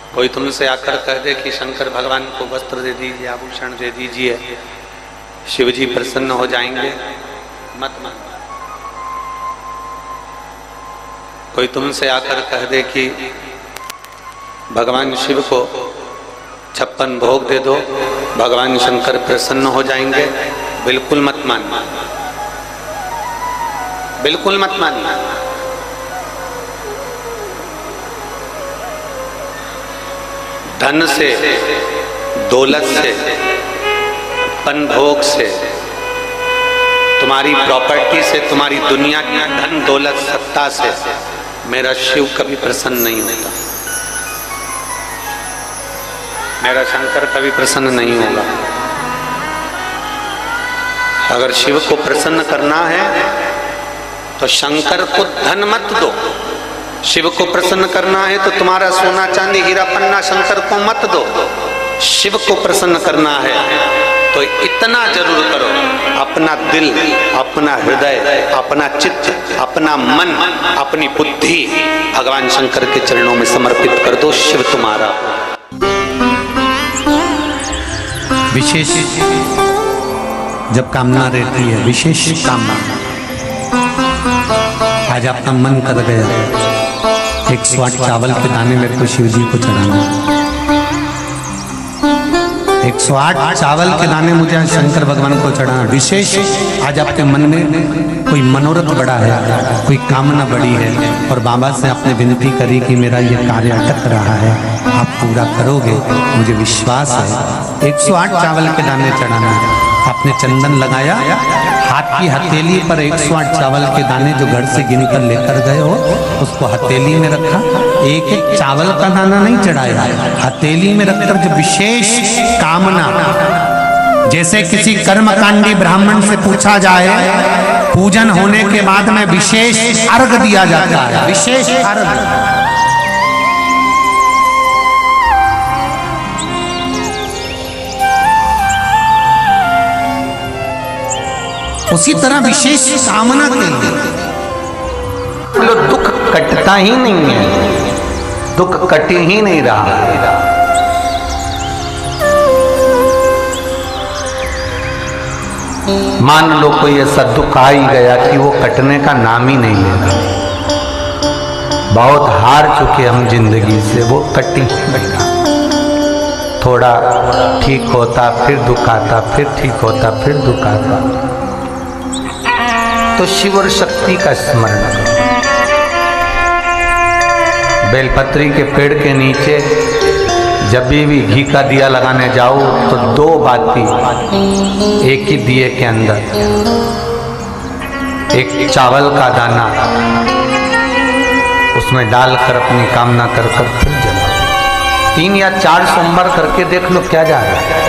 कोई तुमसे आकर कह दे कि शंकर भगवान को वस्त्र दे दीजिए, आभूषण दे दीजिए, शिव जी प्रसन्न हो जाएंगे, मत मानो। कोई तुमसे आकर कह दे कि भगवान शिव को 56 भोग दे दो, भगवान शंकर प्रसन्न हो जाएंगे, बिल्कुल मत मानना, बिल्कुल मत मानना। धन से, दौलत से, पन भोग से, तुम्हारी प्रॉपर्टी से, तुम्हारी दुनिया की धन दौलत सत्ता से मेरा शिव कभी प्रसन्न नहीं होता, मेरा शंकर कभी प्रसन्न नहीं होगा। अगर शिव को प्रसन्न करना है तो शंकर को धन मत दो, शिव को प्रसन्न करना है तो तुम्हारा सोना चांदी हीरा पन्ना शंकर को मत दो। शिव को प्रसन्न करना है तो इतना जरूर करो, अपना दिल, अपना हृदय, अपना चित्त, अपना मन, अपनी बुद्धि भगवान शंकर के चरणों में समर्पित कर दो, शिव तुम्हारा। विशेष जब कामना रहती है, विशेष कामना, आज आपका मन कर गया 108 चावल के दाने मेरे को शिव जी को चढ़ाना, 108 चावल के दाने मुझे आज शंकर भगवान को चढ़ाना। विशेष आज आपके मन में कोई मनोरथ बड़ा है, कोई कामना बड़ी है और बाबा से आपने विनती करी कि मेरा ये कार्य अटक रहा है, आप पूरा करोगे, मुझे विश्वास है। 108 चावल के दाने चढ़ाना है। आपने चंदन लगाया, हाथ की हथेली पर 108 चावल के दाने जो घर से गिनकर लेकर गए हो उसको हथेली में रखा। एक एक चावल का दाना नहीं चढ़ाया, हथेली में रखकर जो विशेष कामना, जैसे किसी कर्मकांडी ब्राह्मण से पूछा जाए पूजन होने के बाद में विशेष अर्घ दिया जाता है, विशेष अर्घ। उसी तरह विशेष कामना के लिए दुख कटता ही नहीं है, दुख कट ही नहीं रहा। मान लो कोई ऐसा दुख आ ही गया कि वो कटने का नाम ही नहीं ले रहा, बहुत हार चुके हम जिंदगी से, वो कट ही नहीं रहा। थोड़ा ठीक होता फिर दुख आता, फिर ठीक होता फिर दुख आता। तो शिव और शक्ति का स्मरण करो। बेलपत्री के पेड़ के नीचे जब भी घी का दिया लगाने जाओ तो 2 बाती एक ही दिए के अंदर, एक चावल का दाना उसमें डालकर अपनी कामना कर फिर जलाओ। 3 या 4 सोमवार करके देख लो क्या जा रहा है।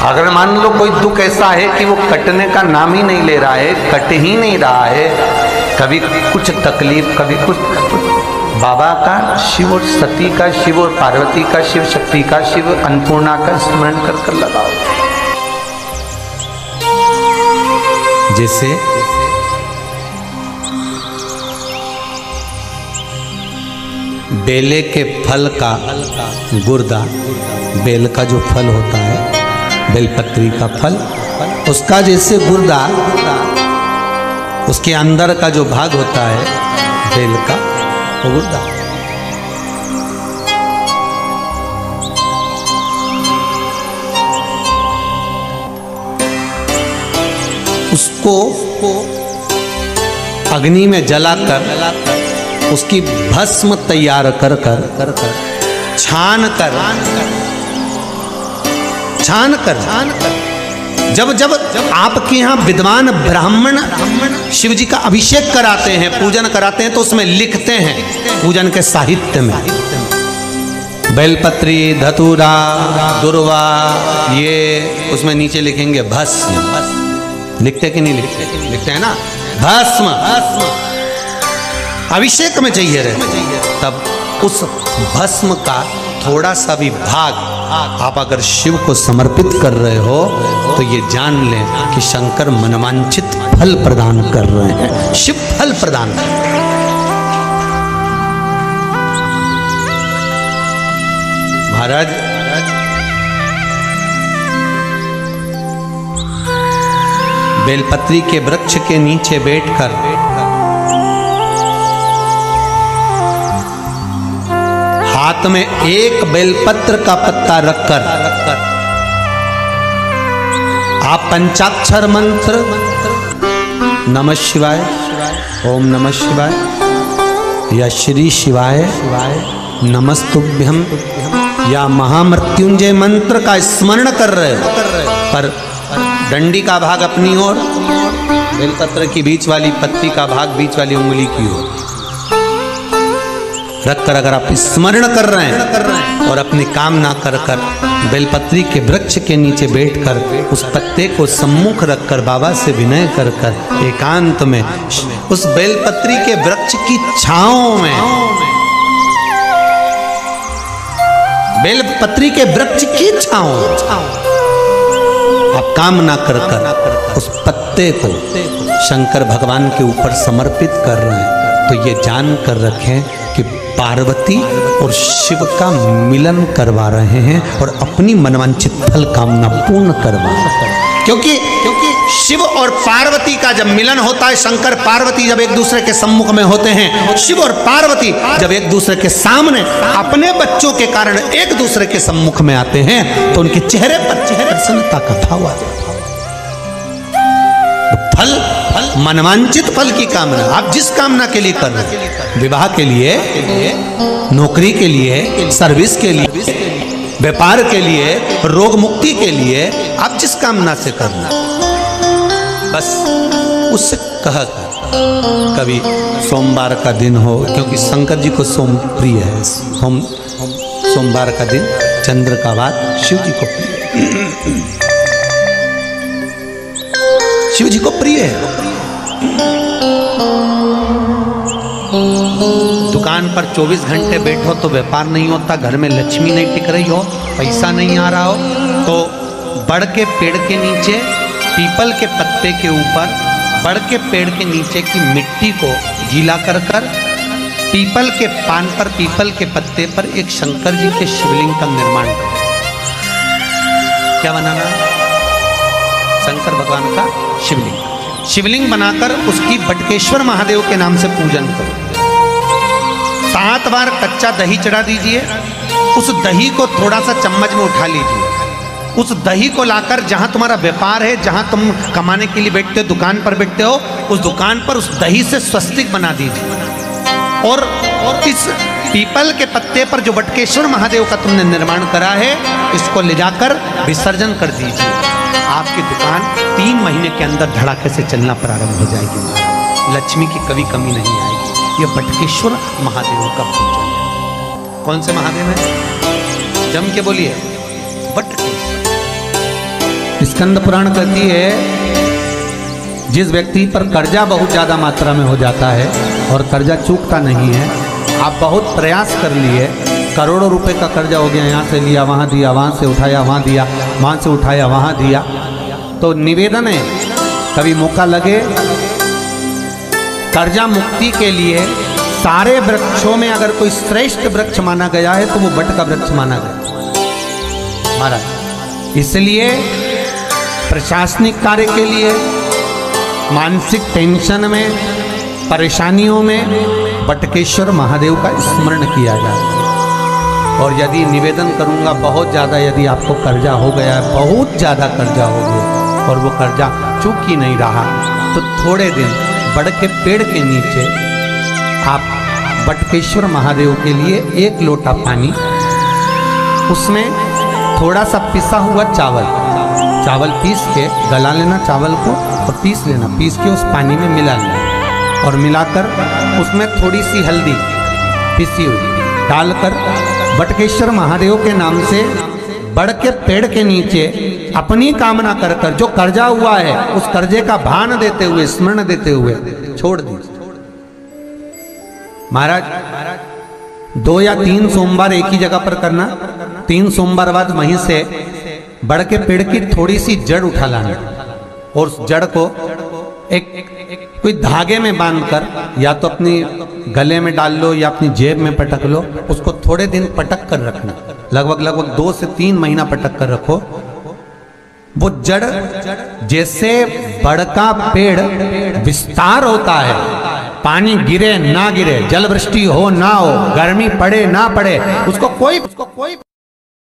अगर मान लो कोई दुख ऐसा है कि वो कटने का नाम ही नहीं ले रहा है, कट ही नहीं रहा है, कभी कुछ तकलीफ, कभी कुछ, बाबा का, शिव और सती का, शिव और पार्वती का, शिव शक्ति का, शिव अन्नपूर्णा का स्मरण कर लगाओ। जैसे बेले के फल का गुर्दा, बेल का जो फल होता है, बेलपत्री का फल, उसका जैसे गुर्दा, उसके अंदर का जो भाग होता है बेल का, वो गुर्दा, उसको अग्नि में जलाकर उसकी भस्म तैयार कर छान कर जब आपके यहाँ विद्वान ब्राह्मण शिव जी का अभिषेक कराते हैं, पूजन कराते हैं, तो उसमें लिखते हैं पूजन के साहित्य में बेलपत्री, धतूरा, दुर्वा, ये उसमें नीचे लिखेंगे भस्म। लिखते कि नहीं लिखते? लिखते हैं ना, भस्म अभिषेक में चाहिए रहे। तब उस भस्म का थोड़ा सा भी भाग आप अगर शिव को समर्पित कर रहे हो तो ये जान लें कि शंकर मनवांछित फल प्रदान कर रहे हैं, शिव फल प्रदान कर रहे हैं। महाराज बेलपत्री के वृक्ष के नीचे बैठकर हाथ में एक बेलपत्र का पत्ता रखकर आप पंचाक्षर मंत्र नमः शिवाय, ओम नमः शिवाय या श्री शिवाय नमस्तुभ्यम या महामृत्युंजय मंत्र का स्मरण कर रहे हो, पर डंडी का भाग अपनी ओर, बेलपत्र की बीच वाली पत्ती का भाग बीच वाली उंगली की ओर रखकर अगर आप स्मरण कर रहे हैं और अपनी कामना कर कर बेलपत्री के वृक्ष के नीचे बैठकर उस पत्ते को सम्मुख रखकर बाबा से विनय कर कर एकांत में उस बेलपत्री के वृक्ष की छांव में, बेलपत्री के वृक्ष की छांव आप कामना कर कर उस पत्ते को शंकर भगवान के ऊपर समर्पित कर रहे हैं, तो ये जान कर रखें कि पार्वती और शिव का मिलन करवा रहे हैं और अपनी मनवांछित फल कामना पूर्ण करवा रहे हैं। क्योंकि शिव और पार्वती का जब मिलन होता है, शंकर पार्वती जब एक दूसरे के सम्मुख में होते हैं, शिव और पार्वती जब एक दूसरे के सामने अपने बच्चों के कारण एक दूसरे के सम्मुख में आते हैं, तो उनके चेहरे पर प्रसन्नता का भाव आ जाता है। फल मनवांचित फल की कामना आप जिस कामना के लिए कर रहे हैं, विवाह के लिए, नौकरी के लिए, सर्विस के लिए, व्यापार के लिए, रोग मुक्ति के लिए, आप जिस कामना से कर रहे हैं, बस उससे कह कभी सोमवार का दिन हो, क्योंकि शंकर जी को सोम प्रिय है, सोमवार का दिन चंद्र का बाद शिव जी को प्रिय, शिव जी को प्रिय है। दुकान पर 24 घंटे बैठो तो व्यापार नहीं होता, घर में लक्ष्मी नहीं टिक रही हो, पैसा नहीं आ रहा हो, तो बड़ के पेड़ के नीचे, पीपल के पत्ते के ऊपर, बड़ के पेड़ के नीचे की मिट्टी को गीला कर कर पीपल के पान पर, पीपल के पत्ते पर एक शंकर जी के शिवलिंग का निर्माण करो। क्या बनाना? शंकर भगवान का शिवलिंग, शिवलिंग बनाकर उसकी बटकेश्वर महादेव के नाम से पूजन करो। 7 बार कच्चा दही चढ़ा दीजिए, उस दही को थोड़ा सा चम्मच में उठा लीजिए, उस दही को लाकर जहां तुम्हारा व्यापार है, जहां तुम कमाने के लिए बैठते हो, दुकान पर बैठते हो, उस दुकान पर उस दही से स्वस्तिक बना दीजिए और इस पीपल के पत्ते पर जो बटकेश्वर महादेव का तुमने निर्माण करा है, इसको ले जाकर विसर्जन कर दीजिए। आपकी दुकान 3 महीने के अंदर धड़ाके से चलना प्रारंभ हो जाएगी, लक्ष्मी की कभी कमी नहीं आएगी। ये बटकेश्वर महादेव का पूजन है। कौन से महादेव है? जम के बोलिए, बटकेश्वर। स्कंद पुराण कहती है, जिस व्यक्ति पर कर्जा बहुत ज्यादा मात्रा में हो जाता है और कर्जा चूकता नहीं है, आप बहुत प्रयास कर लिए, करोड़ों रुपए का कर्जा हो गया, यहाँ से लिया वहाँ दिया, वहाँ से उठाया वहाँ दिया, वहाँ से उठाया वहाँ दिया, तो निवेदन है कभी मौका लगे कर्जा मुक्ति के लिए सारे वृक्षों में अगर कोई श्रेष्ठ वृक्ष माना गया है तो वो बट का वृक्ष माना गया महाराज। इसलिए प्रशासनिक कार्य के लिए, मानसिक टेंशन में, परेशानियों में बटकेश्वर महादेव का स्मरण किया जाए। और यदि निवेदन करूंगा बहुत ज़्यादा, यदि आपको कर्जा हो गया है, बहुत ज़्यादा कर्जा हो गया और वो कर्जा चूक ही नहीं रहा, तो थोड़े दिन बड़ के पेड़ के नीचे आप बटकेश्वर महादेव के लिए 1 लोटा पानी, उसमें थोड़ा सा पिसा हुआ चावल पीस के गला लेना, चावल को और पीस लेना, पीस के उस पानी में मिला लेना और मिलाकर उसमें थोड़ी सी हल्दी पिसी हुई डालकर बटकेश्वर महादेव के नाम से बड़ के पेड़ के नीचे अपनी कामना कर कर जो कर्जा हुआ है उस कर्जे का भान देते हुए, स्मरण देते हुए छोड़ दीजिए। महाराज 2 या 3 सोमवार एक ही जगह पर करना, 3 सोमवार बाद वहीं से बड़ के पेड़ की थोड़ी सी जड़ उठा लाना और उस जड़ को कोई धागे में बांधकर या तो अपनी गले में डाल लो या अपनी जेब में पटक लो, उसको थोड़े दिन पटक कर रखना, लगभग 2 से 3 महीना पटक कर रखो। वो जड़ जैसे बड़का पेड़ विस्तार होता है, पानी गिरे ना गिरे, जल वृष्टि हो ना हो, गर्मी पड़े ना पड़े, उसको कोई